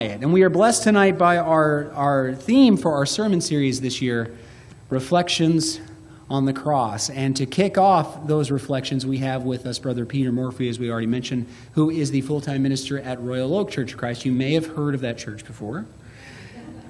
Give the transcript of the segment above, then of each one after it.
And we are blessed tonight by our theme for our sermon series this year, Reflections on the Cross. And to kick off those reflections, we have with us Brother Peter Morphy, as we already mentioned, who is the full-time minister at Royal Oak Church of Christ. You may have heard of that church before,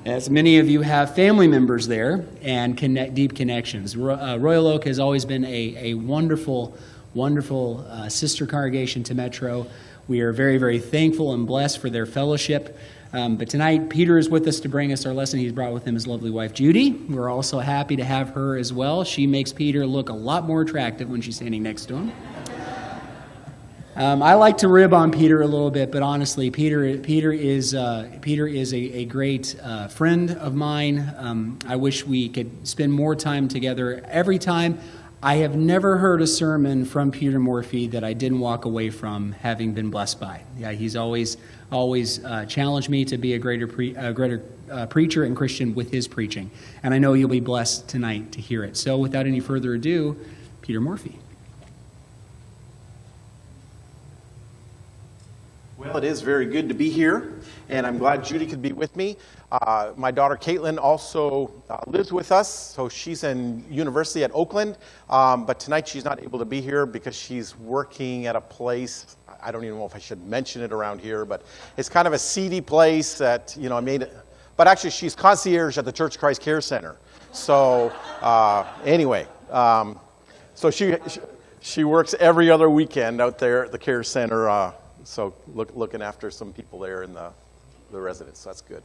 as many of you have family members there and deep connections. Royal Oak has always been a wonderful, wonderful sister congregation to Metro. We are very, very thankful and blessed for their fellowship. But tonight, Peter is with us to bring us our lesson. He's brought with him his lovely wife, Judy. We're also happy to have her as well. She makes Peter look a lot more attractive when she's standing next to him. I like to rib on Peter a little bit, but honestly, Peter is a great friend of mine. I wish we could spend more time together. Every time, I have never heard a sermon from Peter Morphy that I didn't walk away from having been blessed by. Yeah, he's always challenged me to be a greater preacher and Christian with his preaching. And I know you'll be blessed tonight to hear it. So without any further ado, Peter Morphy. Well, it is very good to be here, and I'm glad Judy could be with me. My daughter Caitlin also lives with us, so she's in university at Oakland, but tonight she's not able to be here because she's working at a place. I don't even know if I should mention it around here, but it's kind of a seedy place that, I made it. But actually, she's concierge at the Church of Christ Care Center. So anyway, so she works every other weekend out there at the Care Center. So looking after some people there in the residence. So that's good.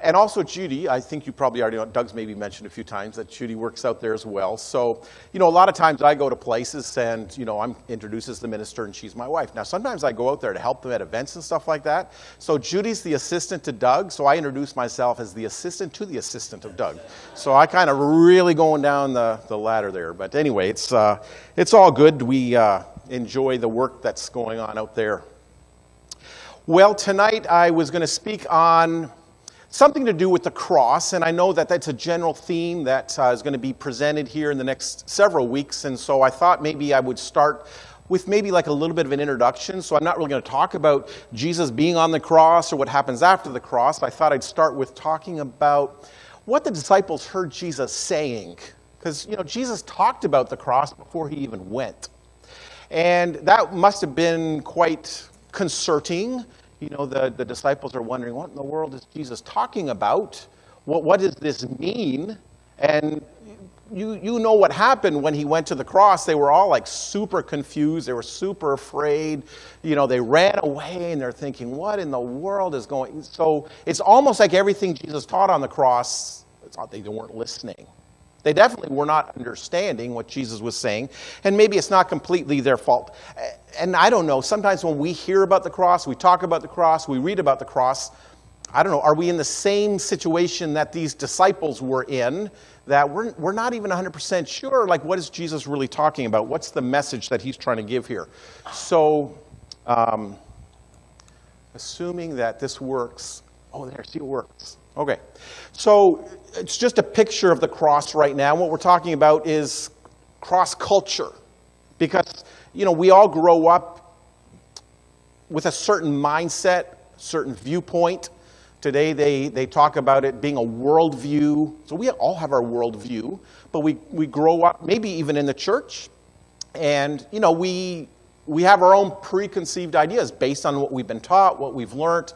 And also Judy, I think you probably already know, Doug's maybe mentioned a few times that Judy works out there as well. So, a lot of times I go to places and, I'm introduced as the minister and she's my wife. Now, sometimes I go out there to help them at events and stuff like that. So Judy's the assistant to Doug. So I introduce myself as the assistant to the assistant of Doug. So I kind of really going down the ladder there. But anyway, it's all good. We enjoy the work that's going on out there. Well, tonight I was going to speak on something to do with the cross, and I know that that's a general theme that is going to be presented here in the next several weeks, and so I thought maybe I would start with maybe like a little bit of an introduction. So I'm not really going to talk about Jesus being on the cross or what happens after the cross. I thought I'd start with talking about what the disciples heard Jesus saying, because Jesus talked about the cross before he even went. And that must have been quite concerning. The disciples are wondering, what in the world is Jesus talking about? What does this mean? And you know what happened when he went to the cross. They were all like super confused. They were super afraid. They ran away and they're thinking, what in the world is going? So it's almost like everything Jesus taught on the cross, they weren't listening. They definitely were not understanding what Jesus was saying, and maybe it's not completely their fault. And I don't know, sometimes when we hear about the cross, we talk about the cross, we read about the cross, I don't know, are we in the same situation that these disciples were in, that we're not even 100% sure, like what is Jesus really talking about? What's the message that he's trying to give here? So, assuming that this works, see it works. Okay, so it's just a picture of the cross right now. What we're talking about is cross culture, because we all grow up with a certain mindset, certain viewpoint. Today they talk about it being a worldview. So we all have our worldview, but we grow up maybe even in the church, and we have our own preconceived ideas based on what we've been taught, what we've learned.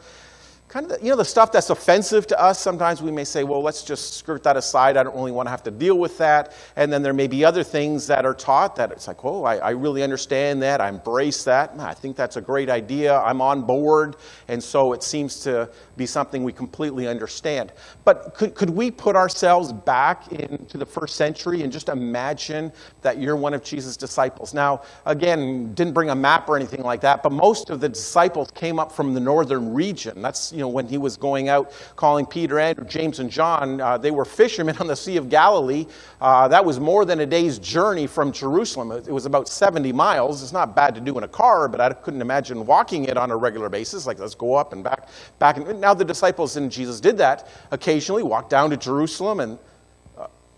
Kind of the stuff that's offensive to us, sometimes we may say, well, let's just skirt that aside. I don't really want to have to deal with that. And then there may be other things that are taught that it's like, I really understand that. I embrace that. I think that's a great idea. I'm on board. And so it seems to be something we completely understand. But could we put ourselves back into the first century and just imagine that you're one of Jesus' disciples? Now, again, didn't bring a map or anything like that, but most of the disciples came up from the northern region. That's, when he was going out calling Peter, Andrew, James, and John, they were fishermen on the Sea of Galilee. That was more than a day's journey from Jerusalem. It was about 70 miles. It's not bad to do in a car, but I couldn't imagine walking it on a regular basis. Like, let's go up and back. Now the disciples and Jesus did that occasionally, walked down to Jerusalem, and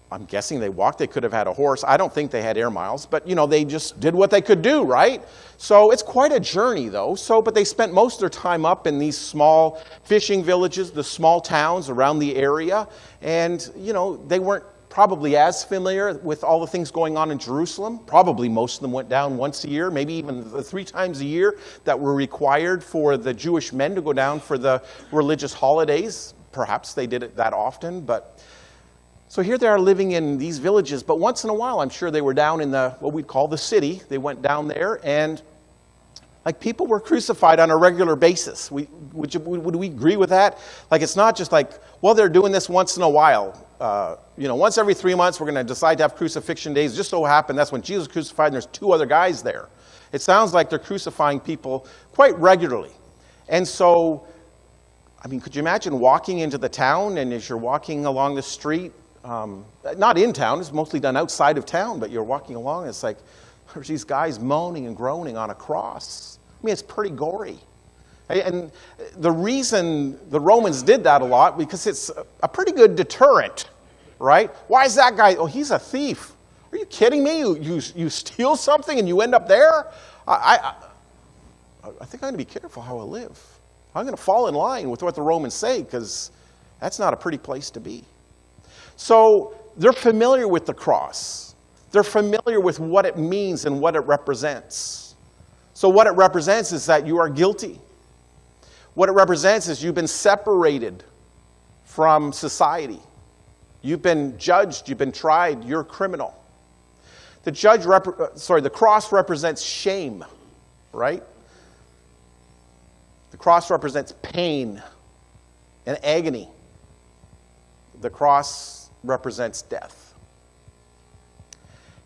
I'm guessing they walked. They could have had a horse. I don't think they had air miles, but they just did what they could do, right? So it's quite a journey, though. But they spent most of their time up in these small fishing villages, the small towns around the area, and they weren't probably as familiar with all the things going on in Jerusalem. Probably most of them went down once a year, maybe even 3 times a year that were required for the Jewish men to go down for the religious holidays. Perhaps they did it that often, but so here they are living in these villages, but once in a while I'm sure they were down in what we'd call the city. They went down there, and people were crucified on a regular basis. Would we agree with that? It's not just they're doing this once in a while. Once every 3 months we're going to decide to have crucifixion days. It just so happened that's when Jesus was crucified and there's 2 other guys there. It sounds like they're crucifying people quite regularly. And so, could you imagine walking into the town, and as you're walking along the street, not in town, it's mostly done outside of town, but you're walking along, and it's there's these guys moaning and groaning on a cross. It's pretty gory. And the reason the Romans did that a lot, because it's a pretty good deterrent, right? Why is that guy? Oh, he's a thief. Are you kidding me? You steal something and you end up there? I think I'm going to be careful how I live. I'm going to fall in line with what the Romans say, because that's not a pretty place to be. So they're familiar with the cross. They're familiar with what it means and what it represents. So what it represents is that you are guilty. What it represents is you've been separated from society. You've been judged, you've been tried, you're a criminal. The cross represents shame, right? The cross represents pain and agony. The cross represents death.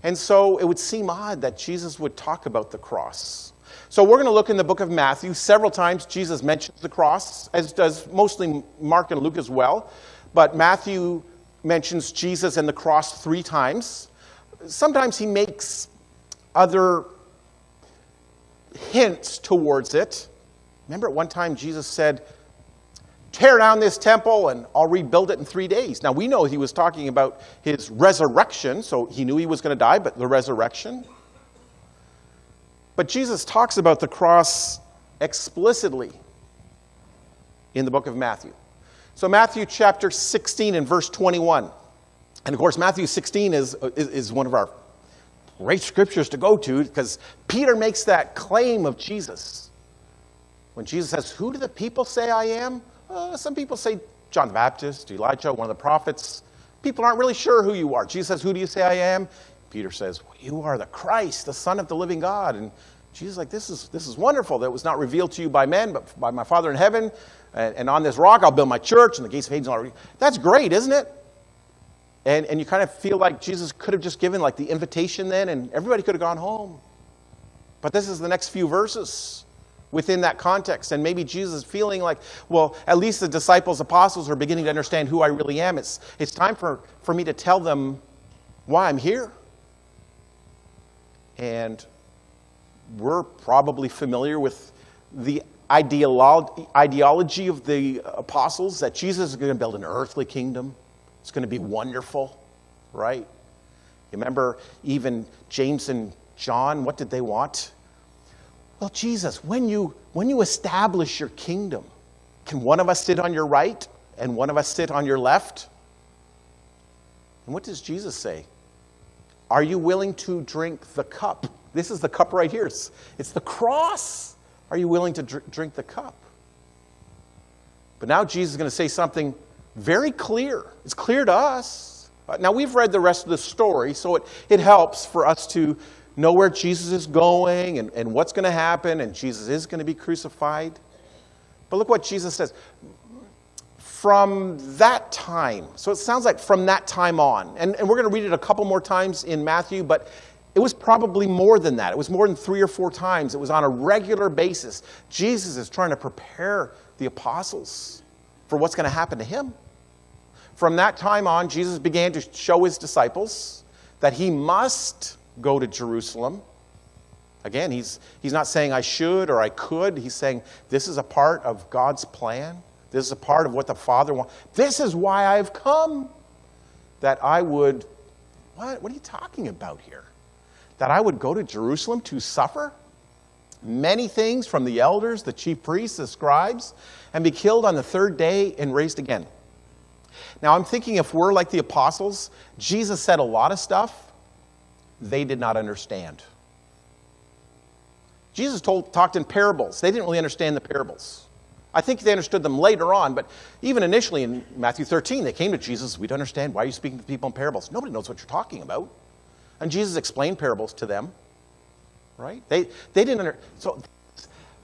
And so it would seem odd that Jesus would talk about the cross. So we're going to look in the book of Matthew. Several times Jesus mentions the cross, as does mostly Mark and Luke as well. But Matthew mentions Jesus and the cross 3 times. Sometimes he makes other hints towards it. Remember at one time Jesus said, "Tear down this temple and I'll rebuild it in 3 days." Now we know he was talking about his resurrection, so he knew he was going to die, but the resurrection. But Jesus talks about the cross explicitly in the book of Matthew. So Matthew chapter 16 and verse 21. And of course Matthew 16 is one of our great scriptures to go to, because Peter makes that claim of Jesus. When Jesus says, "Who do the people say I am?" Some people say John the Baptist, Elijah, one of the prophets. People aren't really sure who you are. Jesus says, "Who do you say I am?" Peter says, "Well, you are the Christ, the Son of the living God." And Jesus is like, this is wonderful. That was not revealed to you by men, but by my Father in heaven. And on this rock I'll build my church, and the gates of Hades will not. That's great, isn't it? And you kind of feel like Jesus could have just given the invitation then, and everybody could have gone home. But this is the next few verses within that context. And maybe Jesus is feeling like, well, at least the disciples, apostles are beginning to understand who I really am. It's time for me to tell them why I'm here. And we're probably familiar with the ideology of the apostles, that Jesus is going to build an earthly kingdom. It's going to be wonderful, right? You remember even James and John, what did they want? Well, Jesus, when you establish your kingdom, can one of us sit on your right and one of us sit on your left? And what does Jesus say? Are you willing to drink the cup? This is the cup right here. It's the cross. Are you willing to drink the cup? But now Jesus is going to say something very clear. It's clear to us. Now we've read the rest of the story, so it helps for us to know where Jesus is going and what's going to happen, and Jesus is going to be crucified. But look what Jesus says. From that time, so it sounds like from that time on, and we're going to read it a couple more times in Matthew, but it was probably more than that. It was more than 3 or 4 times. It was on a regular basis. Jesus is trying to prepare the apostles for what's going to happen to him. From that time on, Jesus began to show his disciples that he must go to Jerusalem. Again, he's not saying I should or I could. He's saying this is a part of God's plan. This is a part of what the Father wants. This is why I've come, that I would What are you talking about here? That I would go to Jerusalem to suffer many things from the elders, the chief priests, the scribes, and be killed on the third day and raised again. Now I'm thinking if we're like the apostles, Jesus said a lot of stuff they did not understand. Jesus talked in parables. They didn't really understand the parables. I think they understood them later on, but even initially in Matthew 13, they came to Jesus, we don't understand, why are you speaking to people in parables? Nobody knows what you're talking about. And Jesus explained parables to them, right? They didn't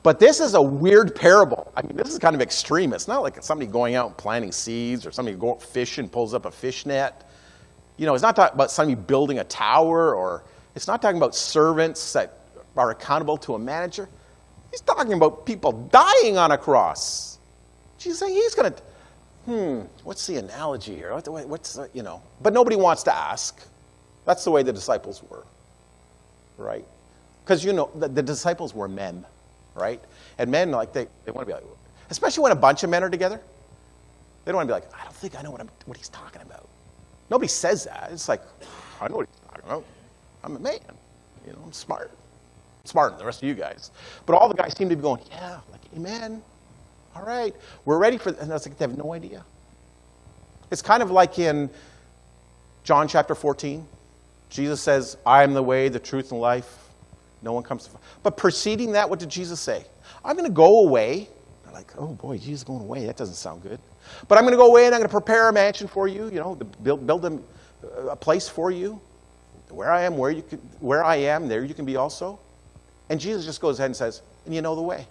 but this is a weird parable. I mean, this is kind of extreme. It's not like somebody going out and planting seeds or somebody going fishing, pulls up a fish net. It's not talking about somebody building a tower, or it's not talking about servants that are accountable to a manager. He's talking about people dying on a cross. Jesus saying he's going to, what's the analogy here? But nobody wants to ask. That's the way the disciples were, right? Because, the disciples were men, right? And men, like, they want to be like, especially when a bunch of men are together, they don't want to be like, I don't think I know what he's talking about. Nobody says that. It's like, I know what he's talking about. I'm a man. I'm smart. Smarter than the rest of you guys. But all the guys seem to be going, yeah, like, amen. All right. We're ready for, and I was like, they have no idea. It's kind of like in John chapter 14. Jesus says, I am the way, the truth, and life. No one comes to, but preceding that, what did Jesus say? I'm going to go away. They're like, oh boy, Jesus going away. That doesn't sound good. But I'm going to go away and I'm going to prepare a mansion for you, to build a place for you. Where I am, there you can be also. And Jesus just goes ahead and says, and you know the way.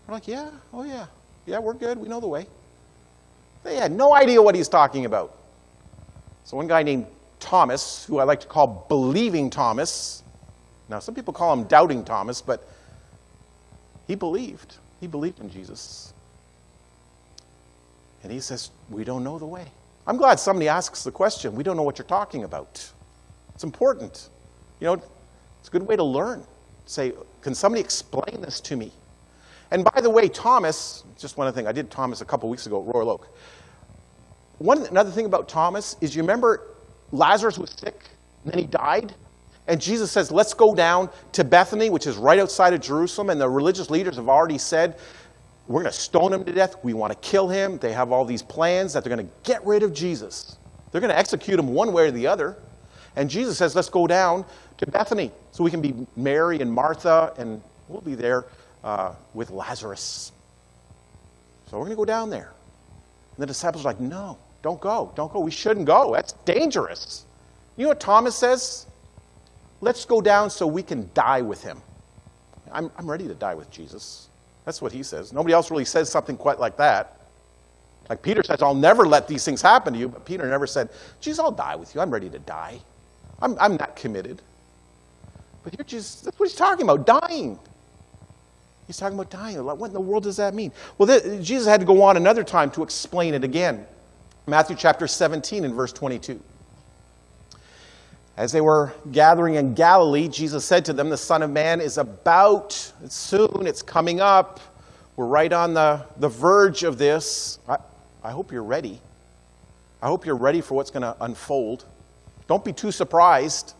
We're like, yeah, oh yeah. Yeah, we're good. We know the way. They had no idea what he's talking about. So one guy named Thomas, who I like to call Believing Thomas. Now, some people call him Doubting Thomas, but he believed. He believed in Jesus. And he says, we don't know the way. I'm glad somebody asks the question. We don't know what you're talking about. It's important. It's a good way to learn. Say, can somebody explain this to me? And by the way, Thomas, just one other thing, I did Thomas a couple weeks ago at Royal Oak. Another thing about Thomas is, you remember Lazarus was sick, and then he died? And Jesus says, let's go down to Bethany, which is right outside of Jerusalem, and the religious leaders have already said, we're going to stone him to death. We want to kill him. They have all these plans that they're going to get rid of Jesus. They're going to execute him one way or the other. And Jesus says, let's go down to Bethany so we can be Mary and Martha, and we'll be there with Lazarus. So we're going to go down there. And the disciples are like, no, don't go. Don't go. We shouldn't go. That's dangerous. You know what Thomas says? Let's go down so we can die with him. I'm ready to die with Jesus. That's what he says. Nobody else really says something quite like that. Like Peter says, I'll never let these things happen to you. But Peter never said, Jesus, I'll die with you. I'm ready to die. I'm not committed. But here Jesus, that's what he's talking about, dying. He's talking about dying. What in the world does that mean? Well, Jesus had to go on another time to explain it again. Matthew chapter 17 and verse 22. As they were gathering in Galilee, Jesus said to them, the Son of Man is it's soon, it's coming up. We're right on the verge of this. I hope you're ready. I hope you're ready for what's going to unfold. Don't be too surprised.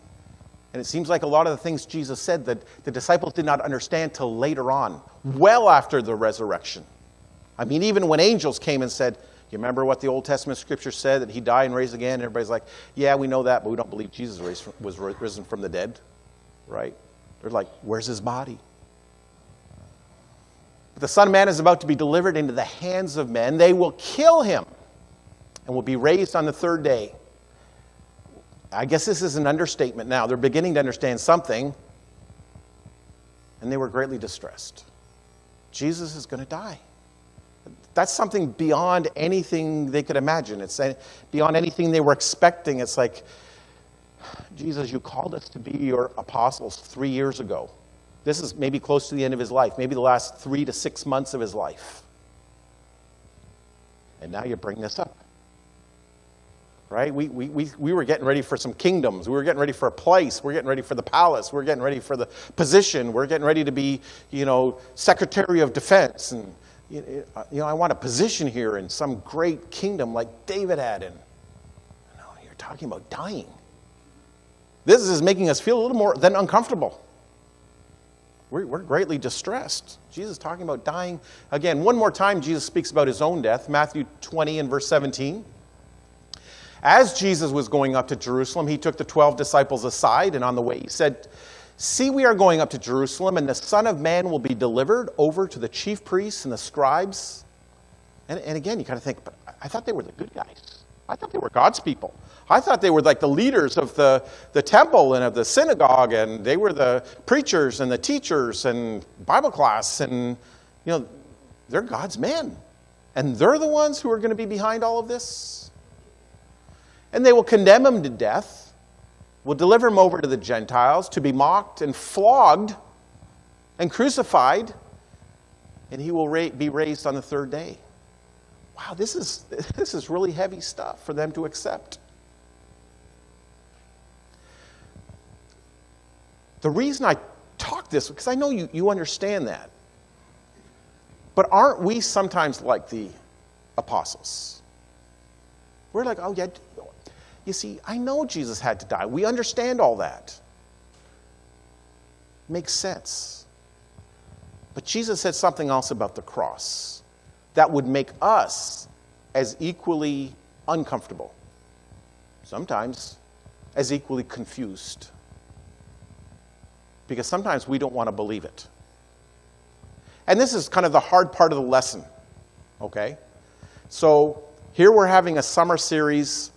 And it seems like a lot of the things Jesus said that the disciples did not understand till later on, well after the resurrection. I mean, even when angels came and said, you remember what the Old Testament scripture said, that he died and raised again? And everybody's like, yeah, we know that, but we don't believe Jesus was risen from the dead, right? They're like, where's his body? But the Son of Man is about to be delivered into the hands of men. They will kill him and will be raised on the third day. I guess this is an understatement now. They're beginning to understand something, and they were greatly distressed. Jesus is going to die. That's something beyond anything they could imagine. It's beyond anything they were expecting. It's like, Jesus, you called us to be your apostles 3 years ago. This is maybe close to the end of his life, maybe the last 3 to 6 months of his life. And now you bring this up. Right? We were getting ready for some kingdoms. We were getting ready for a place. We're getting ready for the palace. We're getting ready for the position. We're getting ready to be, Secretary of Defense. And, I want a position here in some great kingdom like David had. And no, you're talking about dying. This is making us feel a little more than uncomfortable. We're greatly distressed. Jesus is talking about dying. Again, one more time, Jesus speaks about his own death. Matthew 20 and verse 17. As Jesus was going up to Jerusalem, he took the 12 disciples aside, and on the way he said, "See, we are going up to Jerusalem, and the Son of Man will be delivered over to the chief priests and the scribes." And again, you kind of think, but I thought they were the good guys. I thought they were God's people. I thought they were like the leaders of the temple and of the synagogue, and they were the preachers and the teachers and Bible class, and, they're God's men. And they're the ones who are going to be behind all of this. And they will condemn him to death, will deliver him over to the Gentiles to be mocked and flogged and crucified, and he will be raised on the third day. Wow, this is really heavy stuff for them to accept. The reason I talk this, because I know you understand that. But aren't we sometimes like the apostles? We're like, oh yeah, you see, I know Jesus had to die. We understand all that. Makes sense. But Jesus said something else about the cross that would make us as equally uncomfortable, sometimes as equally confused. Because sometimes we don't want to believe it. And this is kind of the hard part of the lesson, okay? So here we're having a summer series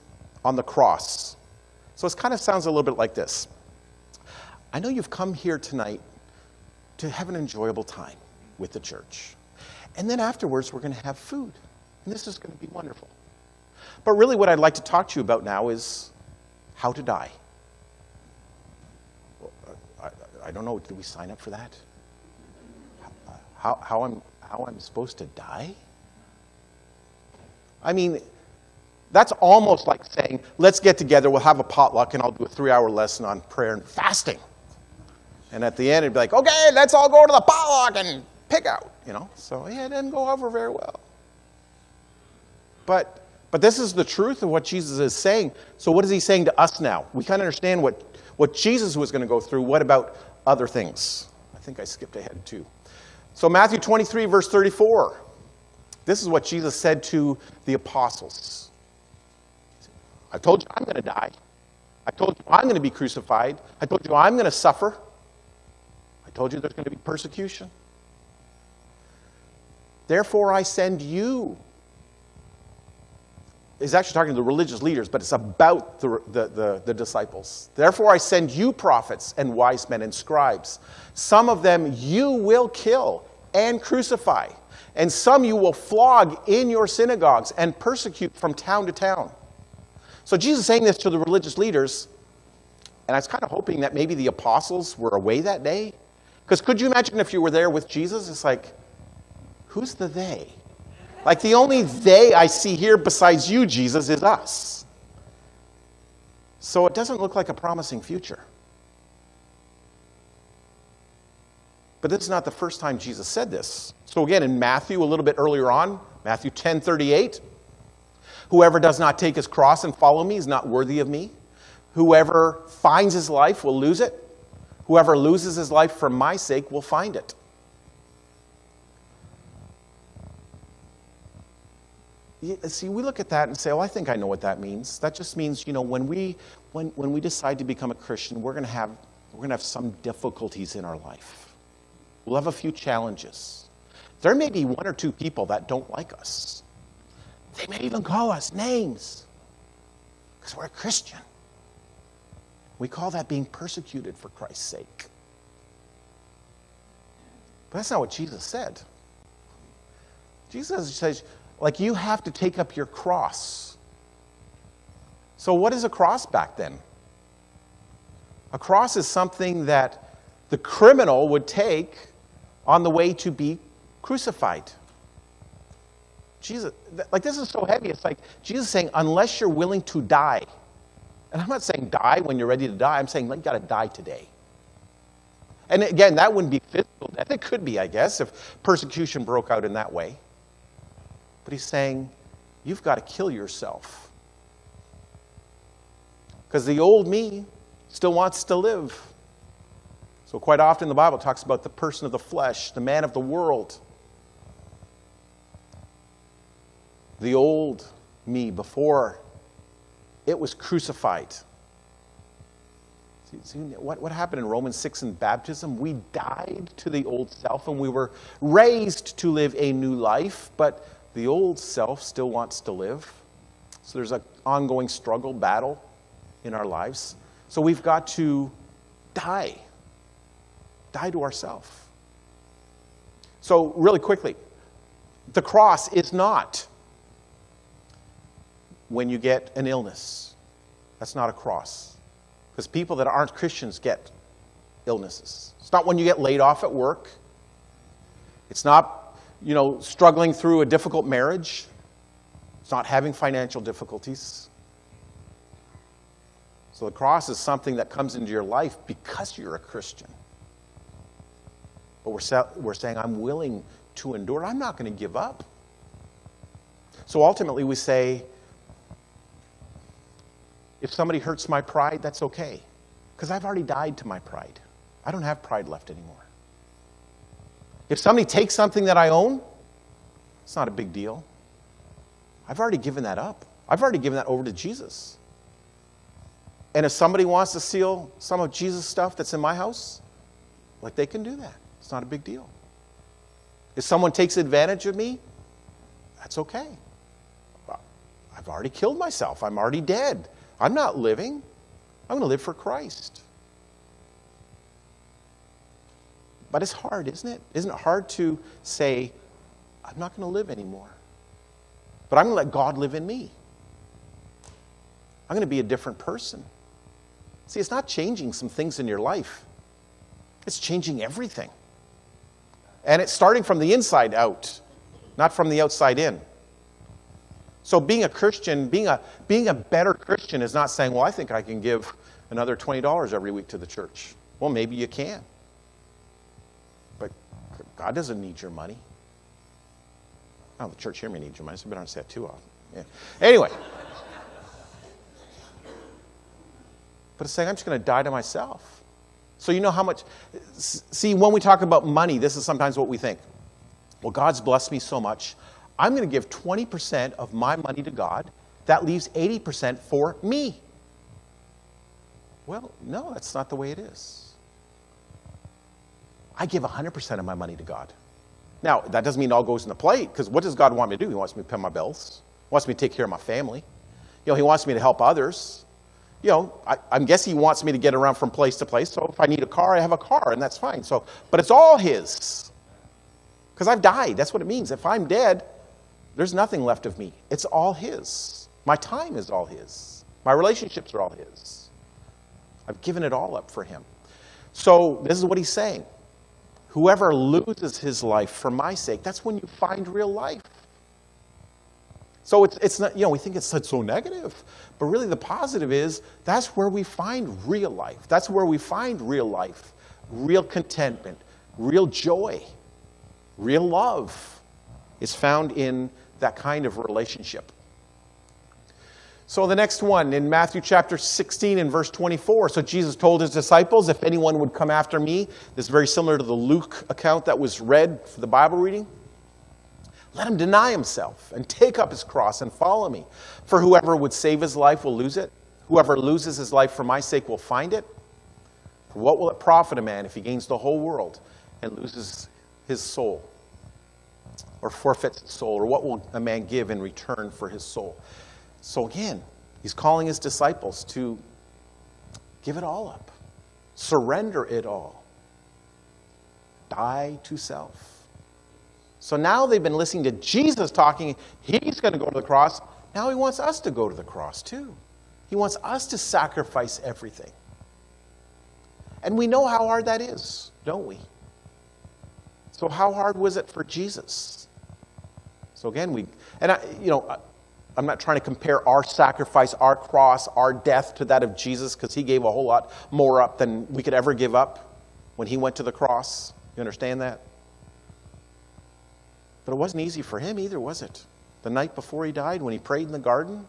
on the cross. So it kind of sounds a little bit like this. I know you've come here tonight to have an enjoyable time with the church. And then afterwards, we're going to have food. And this is going to be wonderful. But really what I'd like to talk to you about now is how to die. I don't know, did we sign up for that? How I'm supposed to die? I mean, that's almost like saying, let's get together, we'll have a potluck, and I'll do a 3-hour lesson on prayer and fasting. And at the end, it'd be like, okay, let's all go to the potluck and pick out, So, yeah, it didn't go over very well. But this is the truth of what Jesus is saying. So what is he saying to us now? We kind of understand what Jesus was going to go through. What about other things? I think I skipped ahead too. So Matthew 23, verse 34. This is what Jesus said to the apostles. I told you I'm going to die. I told you I'm going to be crucified. I told you I'm going to suffer. I told you there's going to be persecution. Therefore I send you. He's actually talking to the religious leaders, but it's about the disciples. Therefore I send you prophets and wise men and scribes. Some of them you will kill and crucify, and some you will flog in your synagogues and persecute from town to town. So Jesus is saying this to the religious leaders, and I was kind of hoping that maybe the apostles were away that day. Because could you imagine if you were there with Jesus? It's like, who's the they? Like the only they I see here besides you, Jesus, is us. So it doesn't look like a promising future. But this is not the first time Jesus said this. So again, in Matthew, a little bit earlier on, Matthew 10:38, whoever does not take his cross and follow me is not worthy of me. Whoever finds his life will lose it. Whoever loses his life for my sake will find it. See, we look at that and say, oh, I think I know what that means. That just means, when we decide to become a Christian, we're going to have some difficulties in our life. We'll have a few challenges. There may be one or two people that don't like us. They may even call us names because we're a Christian. We call that being persecuted for Christ's sake. But that's not what Jesus said. Jesus says, you have to take up your cross. So what is a cross back then? A cross is something that the criminal would take on the way to be crucified. Jesus, this is so heavy. It's like Jesus is saying, unless you're willing to die. And I'm not saying die when you're ready to die. I'm saying, you got to die today. And again, that wouldn't be physical death. It could be, I guess, if persecution broke out in that way. But he's saying, you've got to kill yourself. Because the old me still wants to live. So quite often the Bible talks about the person of the flesh, the man of the world. The old me before it was crucified. See what happened in Romans 6 in baptism? We died to the old self and we were raised to live a new life, but the old self still wants to live. So there's an ongoing struggle, battle in our lives. So we've got to die to ourselves. So really quickly, the cross is not when you get an illness. That's not a cross. Because people that aren't Christians get illnesses. It's not when you get laid off at work. It's not, struggling through a difficult marriage. It's not having financial difficulties. So the cross is something that comes into your life because you're a Christian. But we're saying, I'm willing to endure. I'm not going to give up. So ultimately we say, if somebody hurts my pride, that's okay. Because I've already died to my pride. I don't have pride left anymore. If somebody takes something that I own, it's not a big deal. I've already given that up. I've already given that over to Jesus. And if somebody wants to steal some of Jesus' stuff that's in my house, they can do that. It's not a big deal. If someone takes advantage of me, that's okay. I've already killed myself. I'm already dead. I'm not living. I'm going to live for Christ. But it's hard, isn't it? Isn't it hard to say, I'm not going to live anymore, but I'm going to let God live in me. I'm going to be a different person. See, it's not changing some things in your life. It's changing everything. And it's starting from the inside out, not from the outside in. So being a Christian, being a better Christian is not saying, well, I think I can give another $20 every week to the church. Well, maybe you can. But God doesn't need your money. Oh, the church here may need your money, so I better not say that too often. Yeah. Anyway. But it's saying, I'm just going to die to myself. So you know how much... See, when we talk about money, this is sometimes what we think. Well, God's blessed me so much. I'm going to give 20% of my money to God. That leaves 80% for me. Well, no, that's not the way it is. I give 100% of my money to God. Now, that doesn't mean it all goes in the plate, because what does God want me to do? He wants me to pay my bills. He wants me to take care of my family. He wants me to help others. I'm guessing He wants me to get around from place to place. So if I need a car, I have a car, and that's fine. But it's all His. Because I've died. That's what it means. If I'm dead, there's nothing left of me. It's all His. My time is all His. My relationships are all His. I've given it all up for Him. So this is what He's saying. Whoever loses his life for my sake, that's when you find real life. So it's not, we think it's so negative. But really the positive is, that's where we find real life. That's where we find real life, real contentment, real joy, real love is found in that kind of relationship. So the next one, in Matthew chapter 16 and verse 24. So Jesus told His disciples, if anyone would come after me, this is very similar to the Luke account that was read for the Bible reading. Let him deny himself and take up his cross and follow me. For whoever would save his life will lose it. Whoever loses his life for my sake will find it. For what will it profit a man if he gains the whole world and loses his soul? Or forfeits his soul? Or what will a man give in return for his soul? So again, He's calling His disciples to give it all up. Surrender it all. Die to self. So now they've been listening to Jesus talking. He's going to go to the cross. Now He wants us to go to the cross too. He wants us to sacrifice everything. And we know how hard that is, don't we? So how hard was it for Jesus? So again, I'm not trying to compare our sacrifice, our cross, our death to that of Jesus, because He gave a whole lot more up than we could ever give up when He went to the cross. You understand that? But it wasn't easy for Him either, was it? The night before He died, when He prayed in the garden,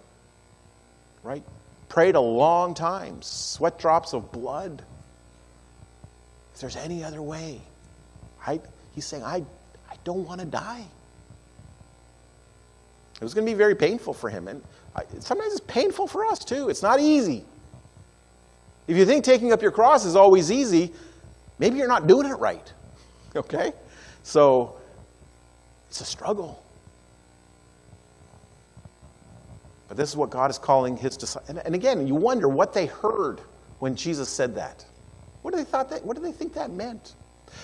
right? prayed a long time, sweat drops of blood. If there's any other way, he's saying, I don't want to die. It was going to be very painful for him. And sometimes it's painful for us too. It's not easy. If you think taking up your cross is always easy, maybe you're not doing it right. Okay? So, it's a struggle. But this is what God is calling his disciples. And again, you wonder what they heard when Jesus said that. What do they think that meant?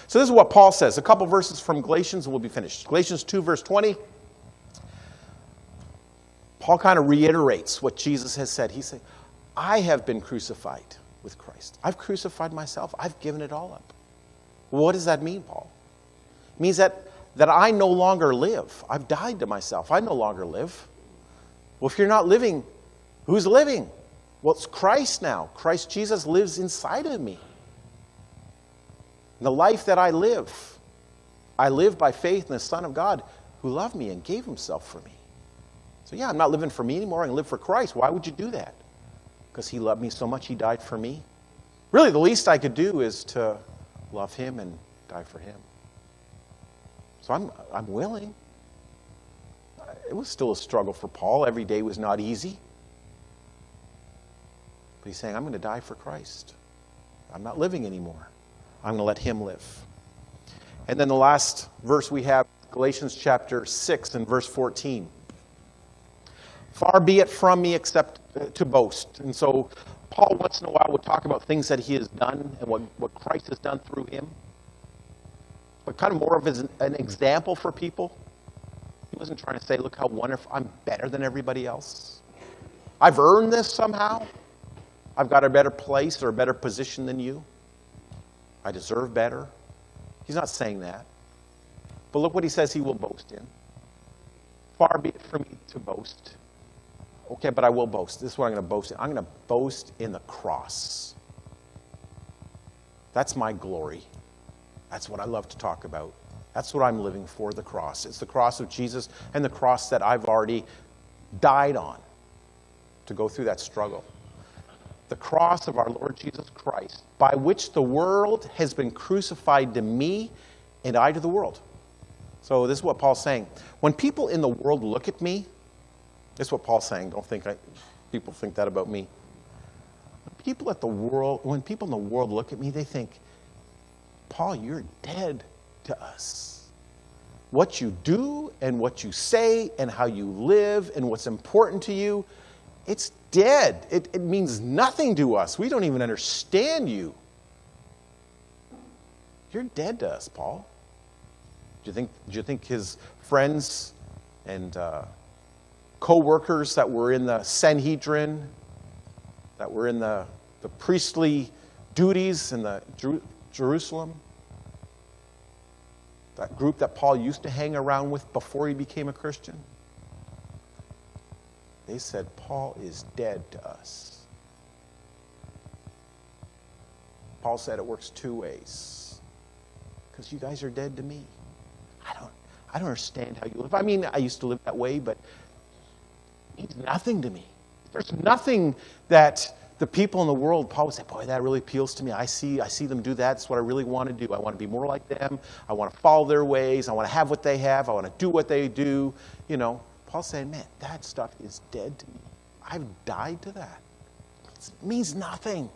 So this is what Paul says. A couple verses from Galatians and we'll be finished. Galatians 2 verse 20. Paul kind of reiterates what Jesus has said. He said, I have been crucified with Christ. I've crucified myself. I've given it all up. Well, what does that mean, Paul? It means that I no longer live. I've died to myself. I no longer live. Well, if you're not living, who's living? Well, it's Christ now. Christ Jesus lives inside of me. And the life that I live by faith in the Son of God who loved me and gave himself for me. So yeah, I'm not living for me anymore. I'm going to live for Christ. Why would you do that? Because he loved me so much, he died for me. Really, the least I could do is to love him and die for him. So I'm willing. It was still a struggle for Paul. Every day was not easy. But he's saying, I'm going to die for Christ. I'm not living anymore. I'm going to let him live. And then the last verse we have, Galatians chapter 6 and verse 14. Far be it from me except to boast. And so Paul once in a while would talk about things that he has done and what Christ has done through him. But kind of more of as an example for people. He wasn't trying to say, look how wonderful, I'm better than everybody else. I've earned this somehow. I've got a better place or a better position than you. I deserve better. He's not saying that. But look what he says he will boast in. Far be it from me to boast. Okay, but I will boast. This is what I'm going to boast in. I'm going to boast in the cross. That's my glory. That's what I love to talk about. That's what I'm living for, the cross. It's the cross of Jesus and the cross that I've already died on to go through that struggle. The cross of our Lord Jesus Christ, by which the world has been crucified to me and I to the world. So this is what Paul's saying. When people in the world look at me, this is what Paul's saying. Don't think people think that about me. When people in the world look at me, they think, Paul, you're dead to us. What you do and what you say and how you live and what's important to you, it's dead. It means nothing to us. We don't even understand you. You're dead to us, Paul. Do you think his friends and co-workers that were in the Sanhedrin, that were in the priestly duties in the Jerusalem, that group that Paul used to hang around with before he became a Christian, they said, Paul is dead to us. Paul said it works two ways. Because you guys are dead to me. I don't understand how you live. I mean, I used to live that way, but it means nothing to me. There's nothing that the people in the world, Paul would say, boy, that really appeals to me. I see them do that. That's what I really want to do. I want to be more like them. I want to follow their ways. I want to have what they have. I want to do what they do. You know, Paul's saying, man, that stuff is dead to me. I've died to that. It means nothing.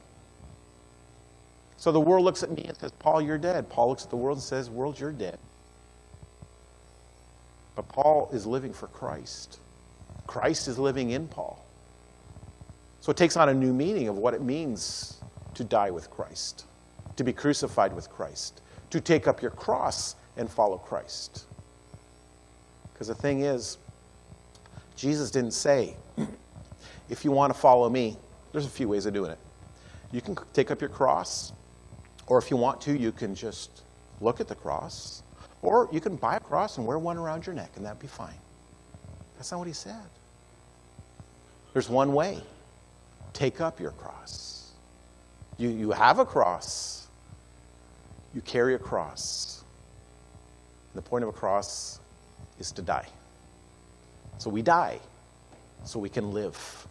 So the world looks at me and says, Paul, you're dead. Paul looks at the world and says, world, you're dead. But Paul is living for Christ. Christ is living in Paul. So it takes on a new meaning of what it means to die with Christ, to be crucified with Christ, to take up your cross and follow Christ. Because the thing is, Jesus didn't say, if you want to follow me, there's a few ways of doing it. You can take up your cross, or if you want to, you can just look at the cross, or you can buy a cross and wear one around your neck, and that'd be fine. That's not what he said. There's one way. Take up your cross. You have a cross. You carry a cross. The point of a cross is to die. So we die so we can live.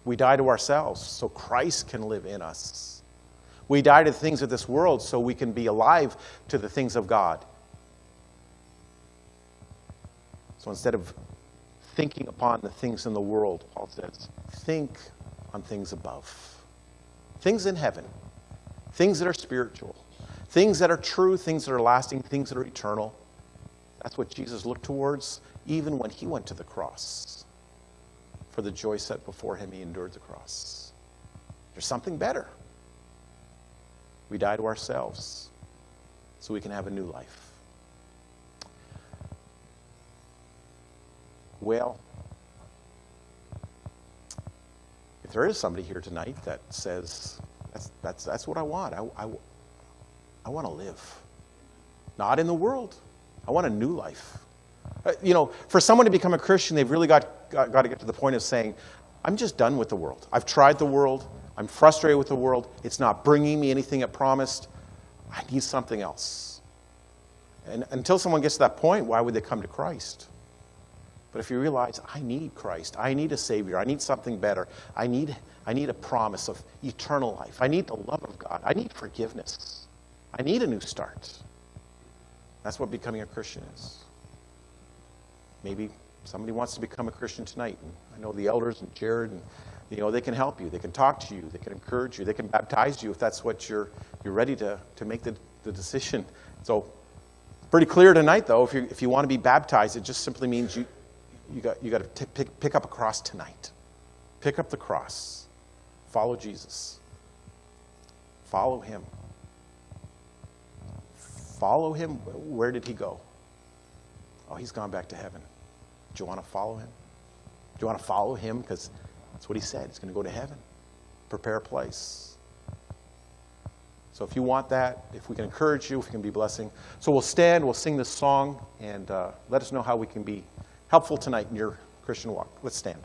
We die to ourselves so Christ can live in us. We die to the things of this world so we can be alive to the things of God. So instead of thinking upon the things in the world, Paul says, think on things above. Things in heaven. Things that are spiritual. Things that are true, things that are lasting, things that are eternal. That's what Jesus looked towards even when he went to the cross. For the joy set before him, he endured the cross. There's something better. We die to ourselves so we can have a new life. Well, if there is somebody here tonight that says, that's what I want. I want to live. Not in the world. I want a new life. For someone to become a Christian, they've really got to get to the point of saying, I'm just done with the world. I've tried the world. I'm frustrated with the world. It's not bringing me anything it promised. I need something else. And until someone gets to that point, why would they come to Christ? But if you realize, I need Christ. I need a Savior. I need something better. I need a promise of eternal life. I need the love of God. I need forgiveness. I need a new start. That's what becoming a Christian is. Maybe somebody wants to become a Christian tonight. And I know the elders and Jared, and they can help you. They can talk to you. They can encourage you. They can baptize you if that's what you're ready to make the decision. So pretty clear tonight, though. If you want to be baptized, it just simply means you got to pick up a cross tonight. Pick up the cross. Follow Jesus. Follow him. Follow him. Where did he go? Oh, he's gone back to heaven. Do you want to follow him? Do you want to follow him? Because that's what he said. He's going to go to heaven. Prepare a place. So if you want that, if we can encourage you, if we can be blessing. So we'll stand, we'll sing this song, and let us know how we can be helpful tonight in your Christian walk. Let's stand.